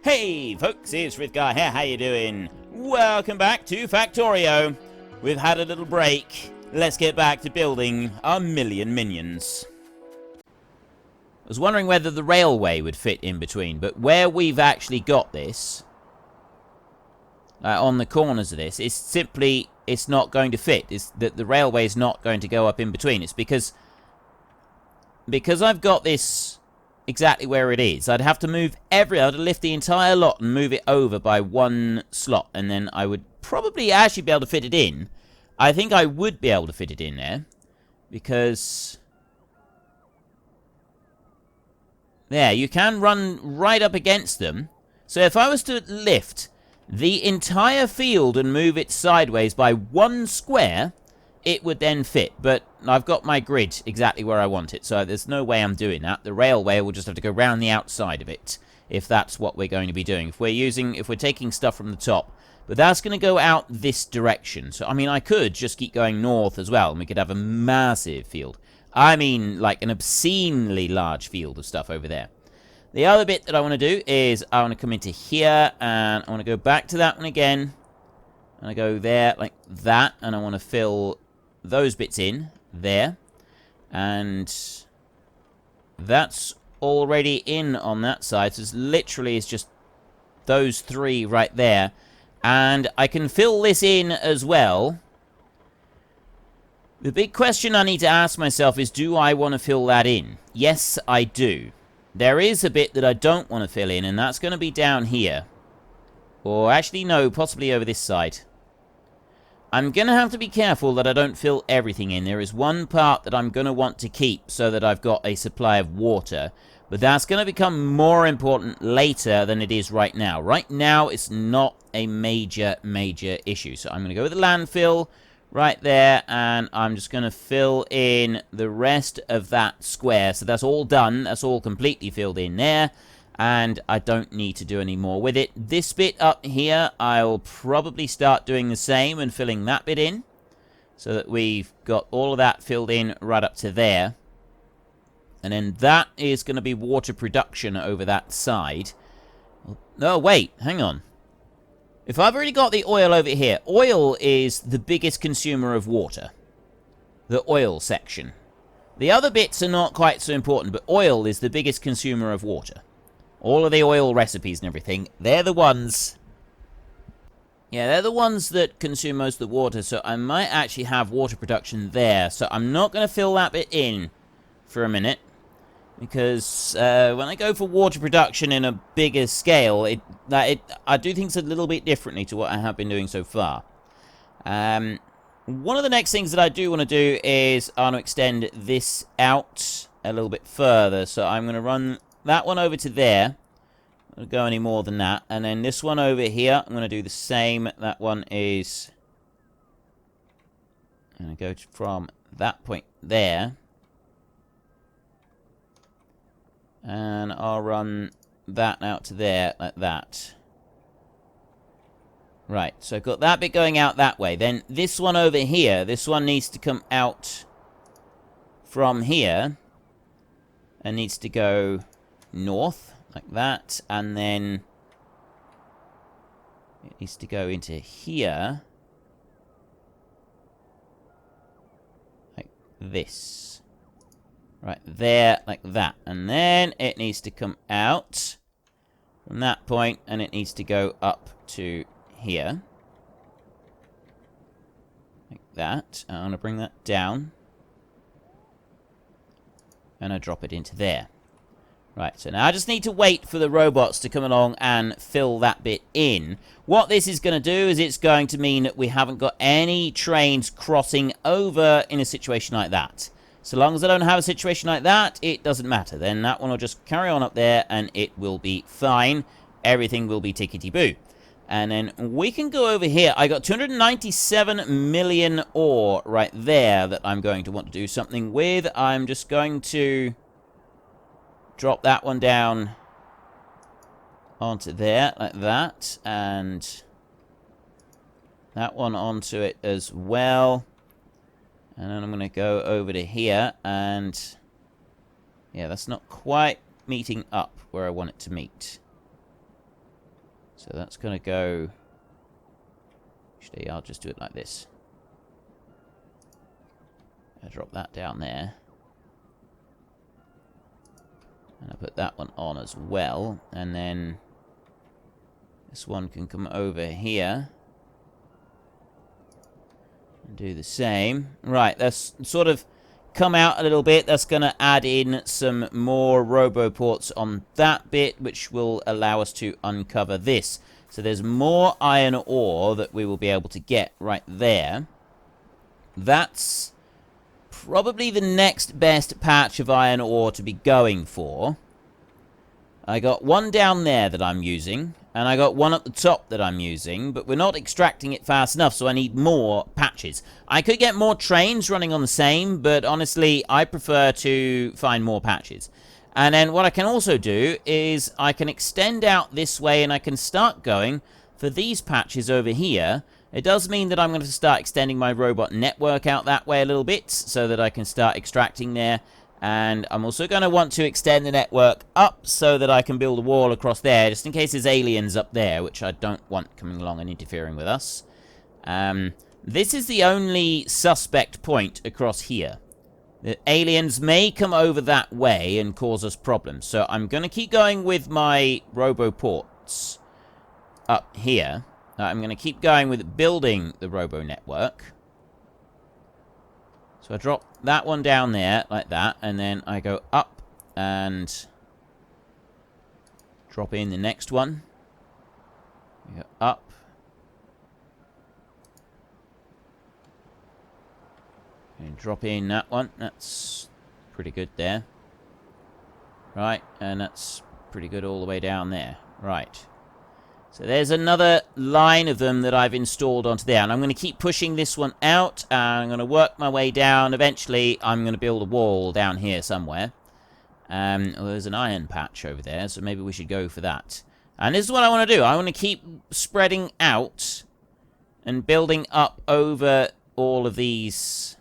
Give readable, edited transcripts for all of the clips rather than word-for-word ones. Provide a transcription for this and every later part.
Hey folks, it's Frithgar here, how you doing? Welcome back to Factorio. We've had a little break. Let's get back to building our million minions. I was wondering whether the railway would fit in between, but where we've actually got this, on the corners of this, it's not going to fit. It's that the railway is not going to go up in between. It's because I've got this exactly where it is. I'd have to lift the entire lot and move it over by one slot, and then I would probably actually be able to fit it in. I think I would be able to fit it in there, because there, you can run right up against them. So if I was to lift the entire field and move it sideways by one square, it would then fit. But I've got my grid exactly where I want it, so there's no way I'm doing that. The railway will just have to go round the outside of it, if that's what we're going to be doing. If we're taking stuff from the top, but that's going to go out this direction. So, I mean, I could just keep going north as well, and we could have a massive field. I mean, like an obscenely large field of stuff over there. The other bit that I want to do is I want to come into here, and I want to go back to that one again. And I go there like that, and I want to fill those bits in there. And that's already in on that side. So it's literally just those three right there. And I can fill this in as well. The big question I need to ask myself is, do I want to fill that in? Yes, I do. There is a bit that I don't want to fill in, and that's going to be down here. Or actually, no, possibly over this side. I'm going to have to be careful that I don't fill everything in. There is one part that I'm going to want to keep so that I've got a supply of water. But that's going to become more important later than it is right now. Right now, it's not a major issue. So I'm going to go with the landfill right there, and I'm just going to fill in the rest of that square. So that's all done. That's all completely filled in there, and I don't need to do any more with it. This bit up here, I'll probably start doing the same and filling that bit in, so that we've got all of that filled in right up to there. And then that is going to be water production over that side. Oh, wait, hang on. If I've already got the oil over here, oil is the biggest consumer of water. The oil section. The other bits are not quite so important, but oil is the biggest consumer of water. All of the oil recipes and everything, they're the ones... Yeah, they're the ones that consume most of the water, so I might actually have water production there. So I'm not going to fill that bit in for a minute. Because when I go for water production in a bigger scale, I do things a little bit differently to what I have been doing so far. One of the next things that I do want to do is I want to extend this out a little bit further. So I'm going to run that one over to there. I don't go any more than that. And then this one over here, I'm going to do the same. That one is... I'm going to go from that point there. And I'll run that out to there, like that. Right, so I've got that bit going out that way. Then this one over here, this one needs to come out from here. And needs to go north, like that. And then it needs to go into here. Like this. Right there, like that. And then it needs to come out from that point, and it needs to go up to here. Like that. I want to bring that down. And I drop it into there. Right, so now I just need to wait for the robots to come along and fill that bit in. What this is going to do is it's going to mean that we haven't got any trains crossing over in a situation like that. So long as I don't have a situation like that, it doesn't matter. Then that one will just carry on up there, and it will be fine. Everything will be tickety-boo. And then we can go over here. I got 297 million ore right there that I'm going to want to do something with. I'm just going to drop that one down onto there, like that. And that one onto it as well. And then I'm going to go over to here, and yeah, that's not quite meeting up where I want it to meet. So that's going to go... Actually, I'll just do it like this. I'll drop that down there. And I'll put that one on as well. And then this one can come over here. And do the same. Right, that's sort of come out a little bit. That's going to add in some more roboports on that bit, which will allow us to uncover this. So there's more iron ore that we will be able to get right there. That's probably the next best patch of iron ore to be going for. I got one down there that I'm using, and I got one at the top that I'm using, but we're not extracting it fast enough, so I need more patches. I could get more trains running on the same, but honestly, I prefer to find more patches. And then what I can also do is I can extend out this way, and I can start going for these patches over here. It does mean that I'm going to start extending my robot network out that way a little bit, so that I can start extracting there. And I'm also going to want to extend the network up so that I can build a wall across there, just in case there's aliens up there, which I don't want coming along and interfering with us. This is the only suspect point across here. The aliens may come over that way and cause us problems. So I'm going to keep going with my roboports up here. I'm going to keep going with building the robo network. So I drop that one down there like that, and then I go up and drop in the next one. We go up. And drop in that one. That's pretty good there. Right, and that's pretty good all the way down there. Right. So there's another line of them that I've installed onto there. And I'm going to keep pushing this one out. And I'm going to work my way down. Eventually, I'm going to build a wall down here somewhere. Well, there's an iron patch over there, so maybe we should go for that. And this is what I want to do. I want to keep spreading out and building up over all of these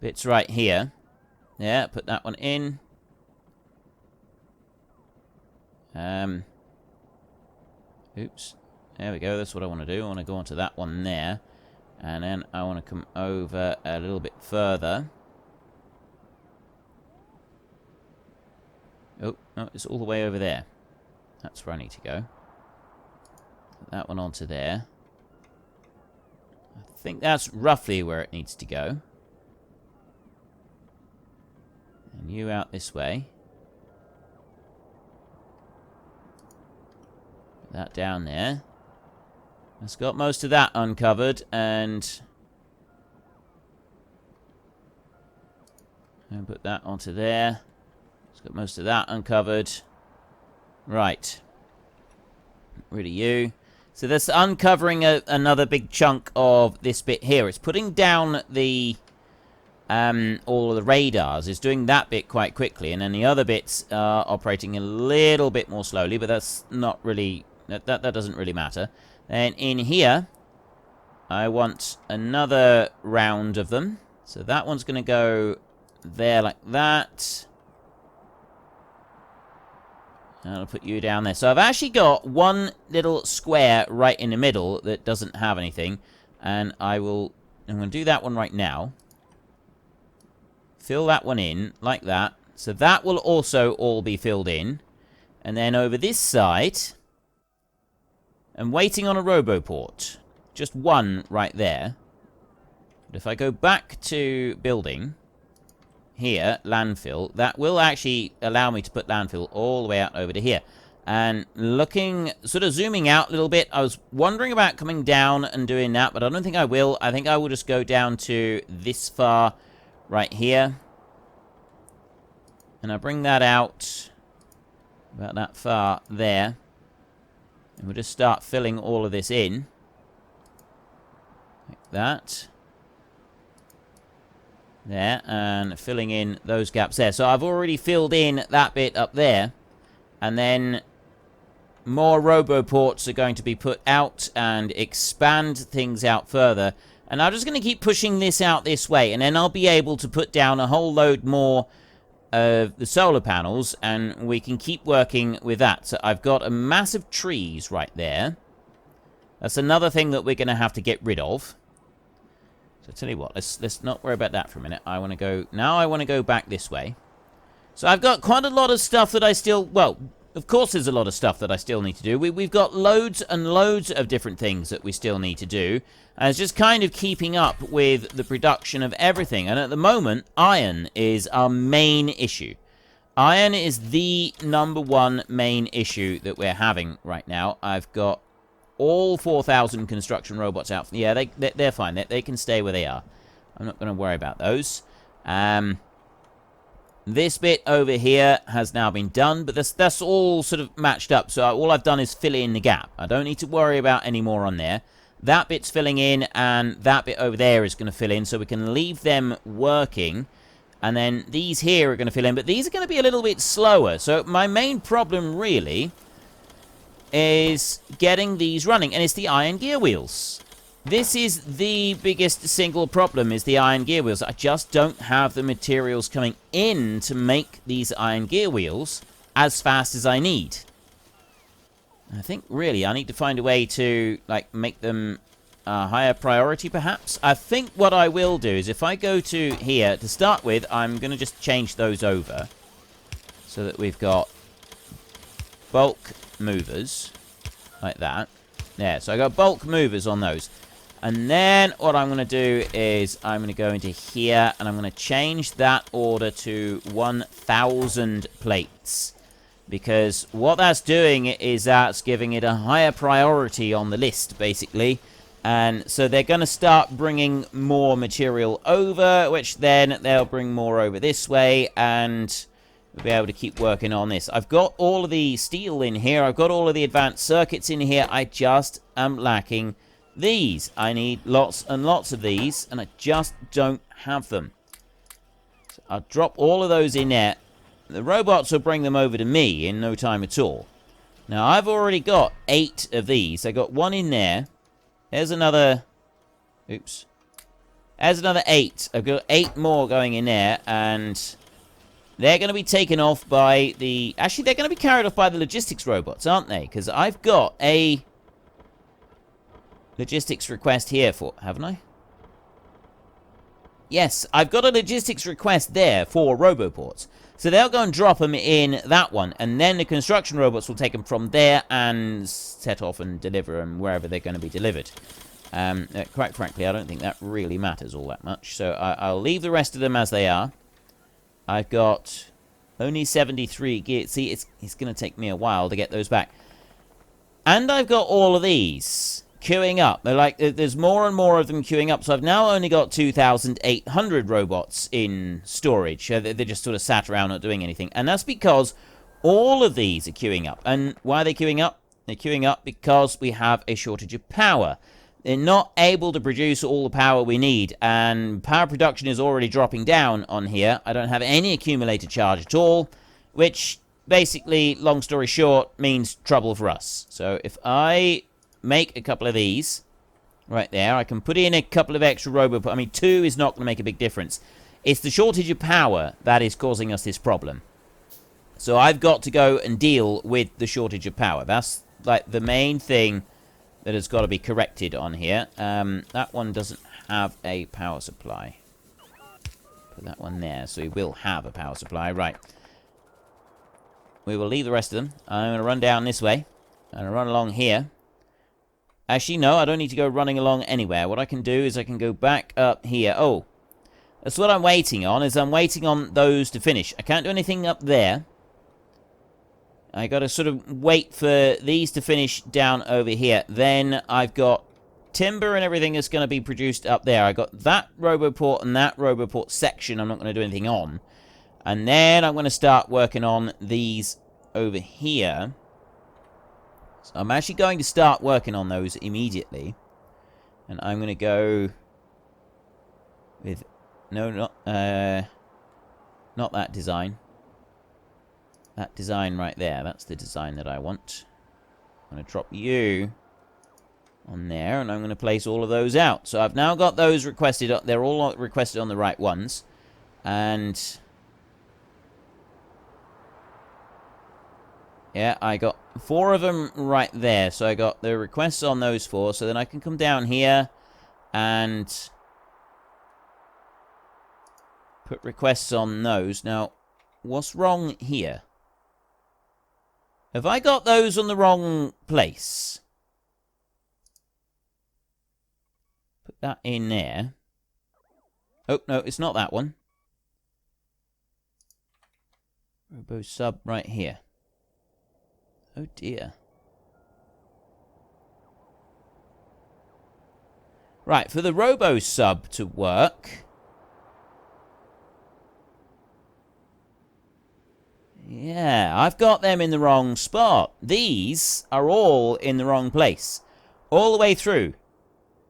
bits right here. Yeah, put that one in. Oops. There we go. That's what I want to do. I want to go onto that one there. And then I want to come over a little bit further. Oh, no, it's all the way over there. That's where I need to go. Put that one onto there. I think that's roughly where it needs to go. And you out this way. That down there. It's got most of that uncovered, and put that onto there. It's got most of that uncovered. Right. Get rid of you. So that's uncovering another big chunk of this bit here. It's putting down the all of the radars. It's doing that bit quite quickly, and then the other bits are operating a little bit more slowly, but that's not really... That doesn't really matter. Then in here, I want another round of them. So that one's going to go there like that. And I'll put you down there. So I've actually got one little square right in the middle that doesn't have anything. And I'm going to do that one right now. Fill that one in like that. So that will also all be filled in. And then over this side... I'm waiting on a roboport. Just one right there. But if I go back to building, here, landfill, that will actually allow me to put landfill all the way out over to here. And looking, sort of zooming out a little bit, I was wondering about coming down and doing that, but I don't think I will. I think I will just go down to this far right here. And I bring that out about that far there. And we'll just start filling all of this in. Like that. There. And filling in those gaps there. So I've already filled in that bit up there. And then more roboports are going to be put out and expand things out further. And I'm just going to keep pushing this out this way. And then I'll be able to put down a whole load more of the solar panels, and we can keep working with that. So I've got a massive trees right there. That's another thing that we're going to have to get rid of. So tell you what, let's not worry about that for a minute. I want to go back this way. So I've got quite a lot of stuff that I still, well, of course there's a lot of stuff that I still need to do. We've got loads and loads of different things that we still need to do. And it's just kind of keeping up with the production of everything. And at the moment, iron is our main issue. Iron is the #1 main issue that we're having right now. I've got all 4,000 construction robots out. Yeah, they're fine. They can stay where they are. I'm not going to worry about those. This bit over here has now been done, but that's all sort of matched up. So all I've done is fill in the gap. I don't need to worry about any more on there. That bit's filling in, and that bit over there is going to fill in, so we can leave them working. And then these here are going to fill in, but these are going to be a little bit slower. So my main problem, really, is getting these running, and it's the iron gear wheels. This is the biggest single problem, is the iron gear wheels. I just don't have the materials coming in to make these iron gear wheels as fast as I need. I think, really, I need to find a way to, like, make them a higher priority, perhaps. I think what I will do is, if I go to here, to start with, I'm going to just change those over. So that we've got bulk movers, like that. There, so I got bulk movers on those. And then what I'm going to do is I'm going to go into here, and I'm going to change that order to 1,000 plates. Because what that's doing is that's giving it a higher priority on the list, basically. And so they're going to start bringing more material over, which then they'll bring more over this way, and we'll be able to keep working on this. I've got all of the steel in here. I've got all of the advanced circuits in here. I just am lacking these. I need lots and lots of these, and I just don't have them. So I'll drop all of those in there. The robots will bring them over to me in no time at all. Now, I've already got 8 of these. I got 1 in there. There's another... Oops. There's another 8. I've got 8 more going in there, and they're going to be taken off by the... Actually, they're going to be carried off by the logistics robots, aren't they? Because I've got a logistics request here for... Haven't I? Yes, I've got a logistics request there for roboports. So they'll go and drop them in that one, and then the construction robots will take them from there and set off and deliver them wherever they're going to be delivered. Quite frankly, I don't think that really matters all that much, so I'll leave the rest of them as they are. I've got only 73 gears. See, it's going to take me a while to get those back. And I've got all of these queuing up. They're like, there's more and more of them queuing up. So I've now only got 2,800 robots in storage. They're just sort of sat around not doing anything. And that's because all of these are queuing up. And why are they queuing up? They're queuing up because we have a shortage of power. They're not able to produce all the power we need. And power production is already dropping down on here. I don't have any accumulator charge at all. Which, basically, long story short, means trouble for us. So if I make a couple of these right there, I can put in a couple of extra robots. I mean, 2 is not going to make a big difference. It's the shortage of power that is causing us this problem. So I've got to go and deal with the shortage of power. That's like the main thing that has got to be corrected on here. That one doesn't have a power supply. Put that one there, so we will have a power supply. Right. We will leave the rest of them. I'm going to run down this way. I'm going to run along here. Actually, no, I don't need to go running along anywhere. What I can do is I can go back up here. Oh, that's what I'm waiting on, is I'm waiting on those to finish. I can't do anything up there. I got to sort of wait for these to finish down over here. Then I've got timber and everything that's going to be produced up there. I got that roboport and that roboport section I'm not going to do anything on. And then I'm going to start working on these over here. So I'm actually going to start working on those immediately. And I'm going to go with... No, not that design. That design right there. That's the design that I want. I'm going to drop you on there, and I'm going to place all of those out. So I've now got those requested. They're all requested on the right ones. And Yeah, I got 4 of them right there. So I got the requests on those 4. So then I can come down here and put requests on those. Now, what's wrong here? Have I got those on the wrong place? Put that in there. Oh, no, it's not that one. Robo sub right here. Oh, dear. Right, for the robo sub to work... Yeah, I've got them in the wrong spot. These are all in the wrong place. All the way through.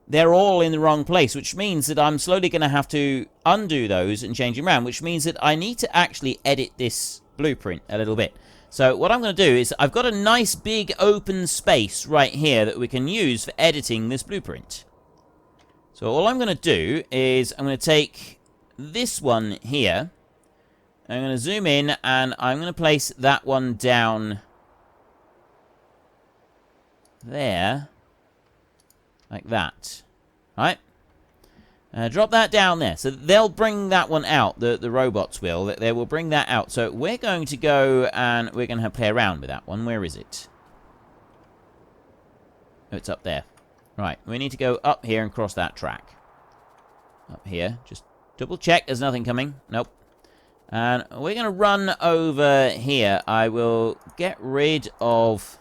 They're all in the wrong place, which means that I'm slowly going to have to undo those and change them around, which means that I need to actually edit this blueprint a little bit. So what I'm going to do is I've got a nice big open space right here that we can use for editing this blueprint. So all I'm going to do is I'm going to take this one here. I'm going to zoom in, and I'm going to place that one down there, like that, right? Drop that down there. So they'll bring that one out, the robots will. They will bring that out. So we're going to go, and we're going to play around with that one. Where is it? Oh, it's up there. Right, we need to go up here and cross that track. Up here. Just double check there's nothing coming. Nope. And we're going to run over here. I will get rid of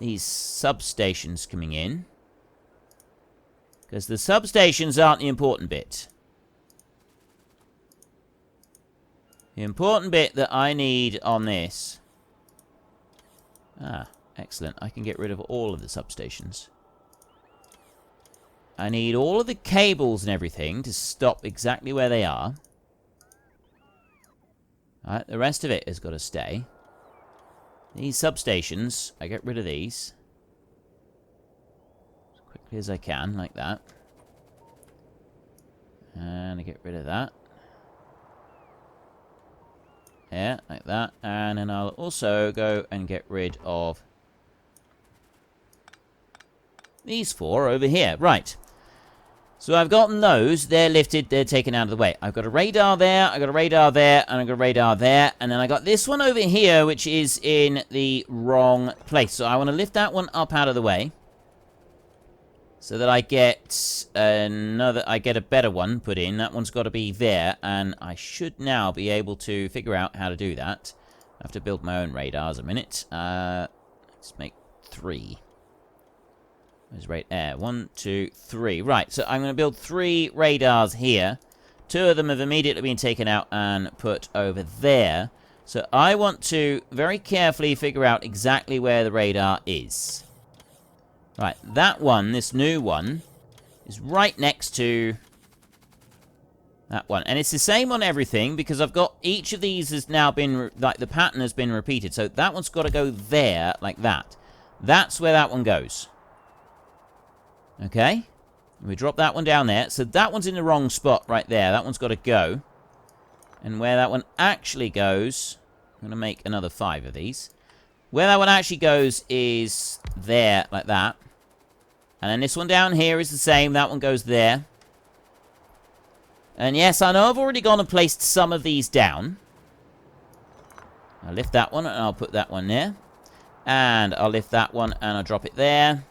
these substations coming in, because the substations aren't the important bit. The important bit that I need on this... Ah, excellent. I can get rid of all of the substations. I need all of the cables and everything to stop exactly where they are. Alright, the rest of it has got to stay. These substations, I get rid of these. As quickly as I can, like that. And I get rid of that. Yeah, like that. And then I'll also go and get rid of these 4 over here. Right. So I've gotten those. They're lifted. They're taken out of the way. I've got a radar there. I've got a radar there. And I've got a radar there. And then I got this one over here, which is in the wrong place. So I want to lift that one up out of the way, so that I get a better one put in. That one's got to be there. And I should now be able to figure out how to do that. I have to build my own radars a minute. Let's make 3. There's right there. 1, 2, 3. Right, so I'm going to build 3 radars here. 2 of them have immediately been taken out and put over there. So I want to very carefully figure out exactly where the radar is. Right, that one, this new one, is right next to that one. And it's the same on everything, because I've got each of these has now been, like, the pattern has been repeated. So that one's got to go there, like that. That's where that one goes. Okay, we drop that one down there. So that one's in the wrong spot right there. That one's got to go. And where that one actually goes... I'm going to make another 5 of these. Where that one actually goes is there, like that. And then this one down here is the same. That one goes there. And yes, I know I've already gone and placed some of these down. I'll lift that one and I'll put that one there. And I'll lift that one and I'll drop it there.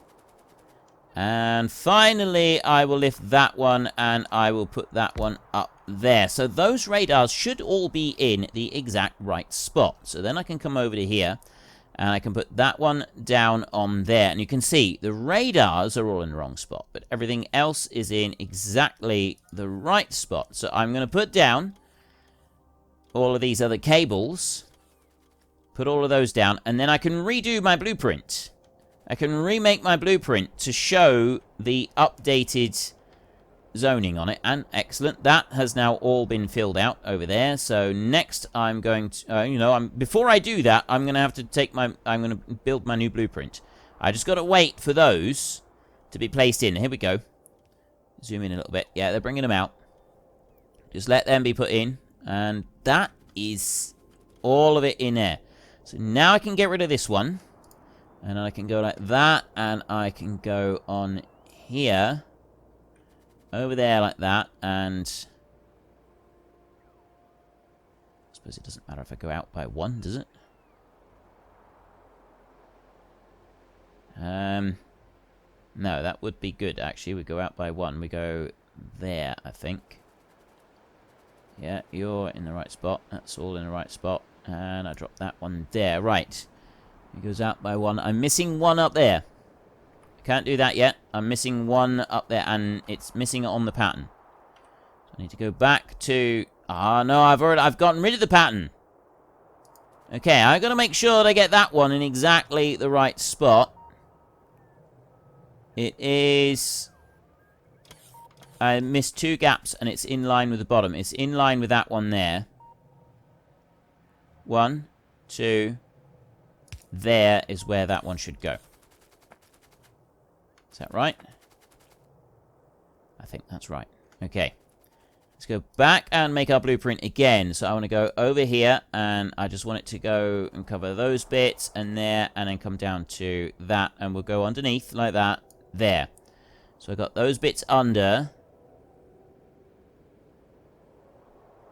And finally, I will lift that one, and I will put that one up there. So those radars should all be in the exact right spot. So then I can come over to here, and I can put that one down on there. And you can see the radars are all in the wrong spot, but everything else is in exactly the right spot. So I'm going to put down all of these other cables, put all of those down, and then I can redo my blueprint. I can remake my blueprint to show the updated zoning on it. And excellent. That has now all been filled out over there. So next I'm going to, before I do that, I'm going to have to I'm going to build my new blueprint. I just got to wait for those to be placed in. Here we go. Zoom in a little bit. Yeah, they're bringing them out. Just let them be put in. And that is all of it in there. So now I can get rid of this one. And I can go like that. And I can go on here. Over there like that. And I suppose it doesn't matter if I go out by 1, does it? No, that would be good, actually. We go out by 1. We go there, I think. Yeah, you're in the right spot. That's all in the right spot. And I drop that one there. Right. It goes out by 1. I'm missing 1 up there. I can't do that yet. I'm missing 1 up there, and it's missing on the pattern. So I need to go back to... Ah, no, I've gotten rid of the pattern. Okay, I've got to make sure that I get that one in exactly the right spot. It is... I missed 2 gaps, and it's in line with the bottom. It's in line with that one there. 1, 2. There is where that one should go. Is that right? I think that's right. Okay. Let's go back and make our blueprint again. So I want to go over here, and I just want it to go and cover those bits, and there, and then come down to that, and we'll go underneath like that. There. So I got those bits under.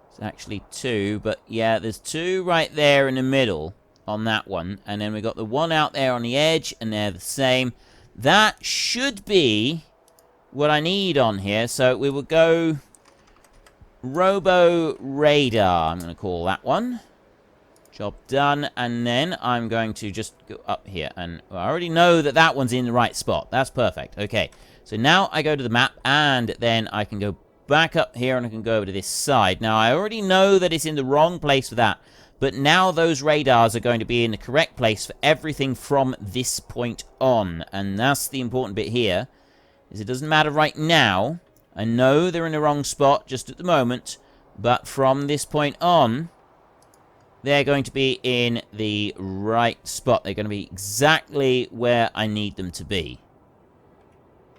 It's actually 2, but yeah, there's 2 right there in the middle on that one. And then we got the 1 out there on the edge, and they're the same. That should be what I need on here. So we will go Robo Radar, I'm going to call that one. Job done. And then I'm going to just go up here. And I already know that that one's in the right spot. That's perfect. Okay. So now I go to the map, and then I can go back up here, and I can go over to this side. Now, I already know that it's in the wrong place for that. But now those radars are going to be in the correct place for everything from this point on. And that's the important bit here. Is it doesn't matter right now. I know they're in the wrong spot just at the moment. But from this point on, they're going to be in the right spot. They're going to be exactly where I need them to be.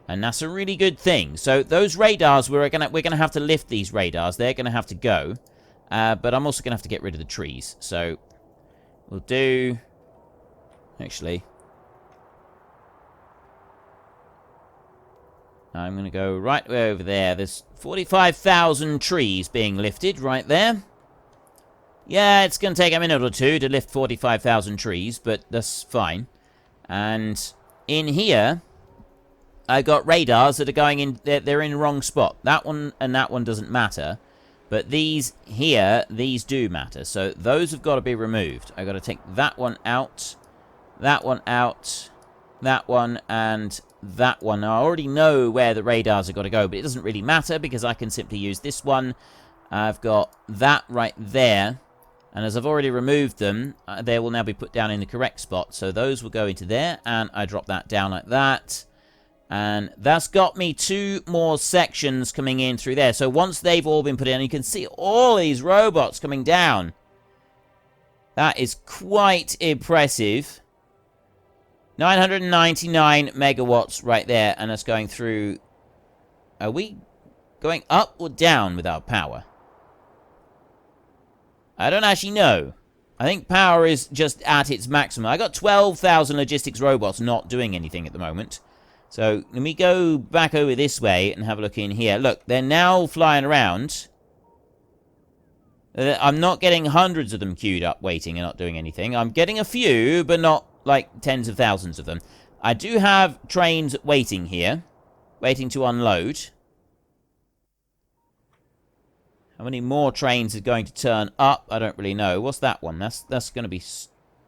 And that's a really good thing. So those radars, we're gonna have to lift these radars. They're going to have to go. But I'm also going to have to get rid of the trees. So we'll do... Actually, I'm going to go right way over there. There's 45,000 trees being lifted right there. Yeah, it's going to take a minute or 2 to lift 45,000 trees, but that's fine. And in here, I got radars that are going in... They're in the wrong spot. That one and that one doesn't matter. But these here, these do matter. So those have got to be removed. I've got to take that one out, that one out, that one, and that one. Now, I already know where the radars have got to go, but it doesn't really matter because I can simply use this one. I've got that right there. And as I've already removed them, they will now be put down in the correct spot. So those will go into there, and I drop that down like that. And that's got me 2 more sections coming in through there. So once they've all been put in, you can see all these robots coming down. That is quite impressive. 999 megawatts right there, and that's going through... Are we going up or down with our power? I don't actually know. I think power is just at its maximum. I got 12,000 logistics robots not doing anything at the moment. So let me go back over this way and have a look in here. Look, they're now flying around. I'm not getting hundreds of them queued up waiting and not doing anything. I'm getting a few, but not like tens of thousands of them. I do have trains waiting here, waiting to unload. How many more trains are going to turn up? I don't really know. What's that one? That's going to be...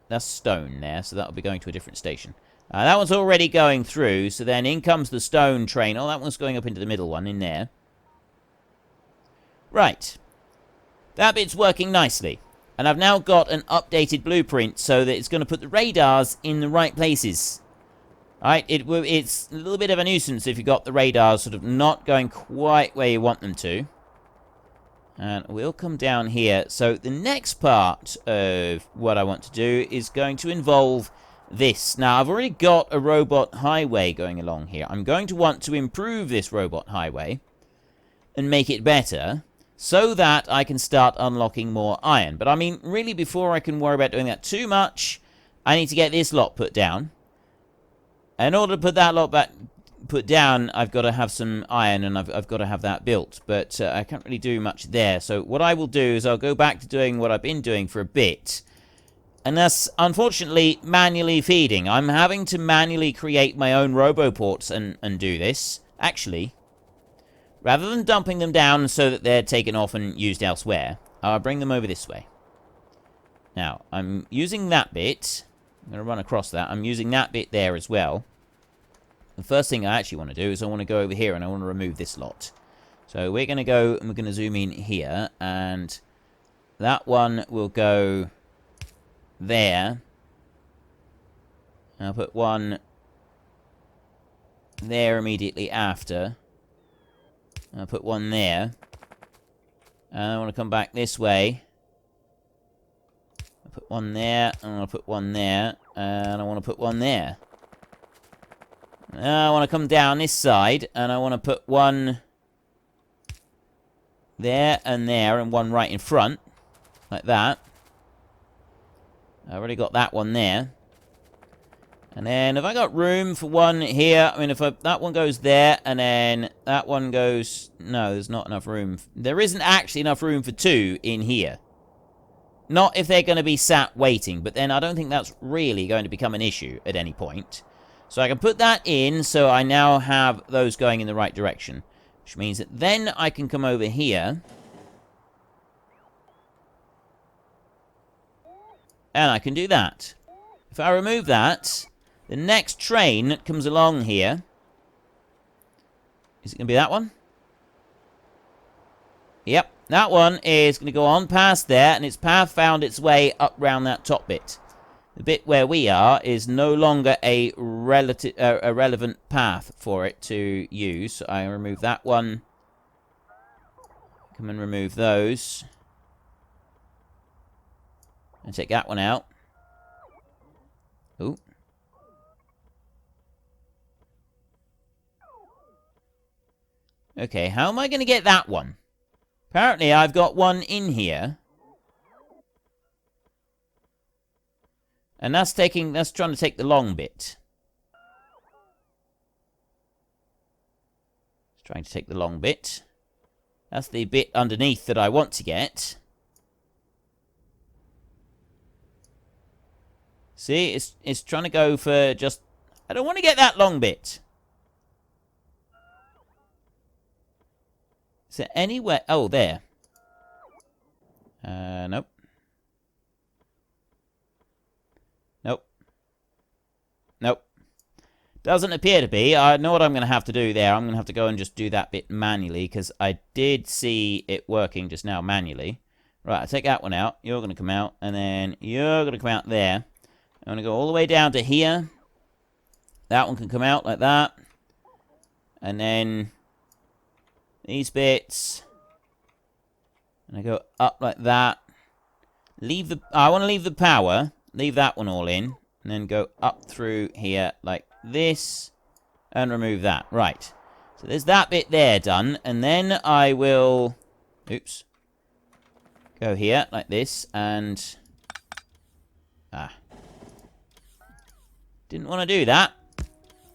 That's stone there, so that'll be going to a different station. That one's already going through, so then in comes the stone train. Oh, that one's going up into the middle one in there. Right. That bit's working nicely. And I've now got an updated blueprint so that it's going to put the radars in the right places. Right? It's a little bit of a nuisance if you've got the radars sort of not going quite where you want them to. And we'll come down here. So the next part of what I want to do is going to involve this. Now, I've already got a robot highway going along here. I'm going to want to improve this robot highway and make it better. so that I can start unlocking more iron. But I mean, really, before I can worry about doing that too much, I need to get this lot put down. In order to put that lot put down, I've got to have some iron, and I've got to have that built. But I can't really do much there. So what I will do is I'll go back to doing what I've been doing for a bit. And that's, unfortunately, manually feeding. I'm having to manually create my own roboports and do this. Actually, rather than dumping them down so that they're taken off and used elsewhere, I'll bring them over this way. Now, I'm using that bit. I'm going to run across that. I'm using that bit there as well. The first thing I actually want to do is I want to go over here and I want to remove this lot. So we're going to go and we're going to zoom in here. And that one will go there. I'll put one there immediately after. I'll put one there. And I want to come back this way. I'll put one there, and I'll put one there, and I want to put one there. Now I want to come down this side, and I want to put one there, and one right in front. Like that. I already got that one there. And then, have I got room for one here? I mean, if that one goes there, and then that one goes... No, there's not enough room. There isn't actually enough room for two in here. Not if they're going to be sat waiting, but then I don't think that's really going to become an issue at any point. So I can put that in, so I now have those going in the right direction. Which means that then I can come over here. And I can do that. If I remove that... The next train that comes along here... Is it going to be that one? Yep, that one is going to go on past there, and its path found its way up round that top bit. The bit where we are is no longer a relevant path for it to use. So I remove that one. Come and remove those. And take that one out. Ooh. Okay, how am I going to get that one? Apparently, I've got one in here. And that's trying to take the long bit. It's trying to take the long bit. That's the bit underneath that I want to get. See, it's trying to go for just... I don't want to get that long bit. Is there anywhere... Oh, there. Nope. Nope. Nope. Doesn't appear to be. I know what I'm going to have to do there. I'm going to have to go and just do that bit manually, because I did see it working just now manually. Right, I take that one out. You're going to come out, and then you're going to come out there. I'm going to go all the way down to here. That one can come out like that. And then... these bits. And I go up like that. Leave the... I want to leave the power. Leave that one all in. And then go up through here like this. And remove that. Right. So there's that bit there done. And then I will... Oops. Go here like this. And... Didn't want to do that.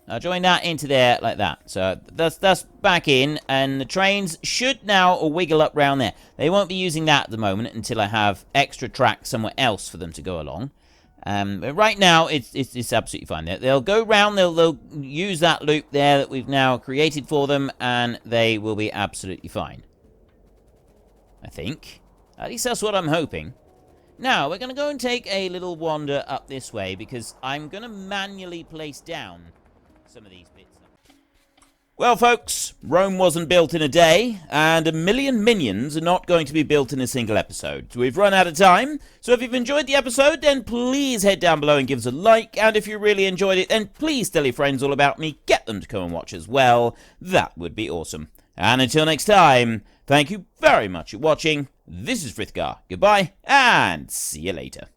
I'll join that into there like that. So that's back in, and the trains should now wiggle up round there. They won't be using that at the moment until I have extra track somewhere else for them to go along. But right now, it's absolutely fine. They'll go round, they'll use that loop there that we've now created for them, and they will be absolutely fine. I think. At least that's what I'm hoping. Now, we're going to go and take a little wander up this way, because I'm going to manually place down some of these bits. Well, folks, Rome wasn't built in a day, and 1,000,000 minions are not going to be built in a single episode. We've run out of time, so if you've enjoyed the episode, then please head down below and give us a like, and if you really enjoyed it, then please tell your friends all about me, get them to come and watch as well. That would be awesome. And until next time, thank you very much for watching. This is Frithgar. Goodbye, and see you later.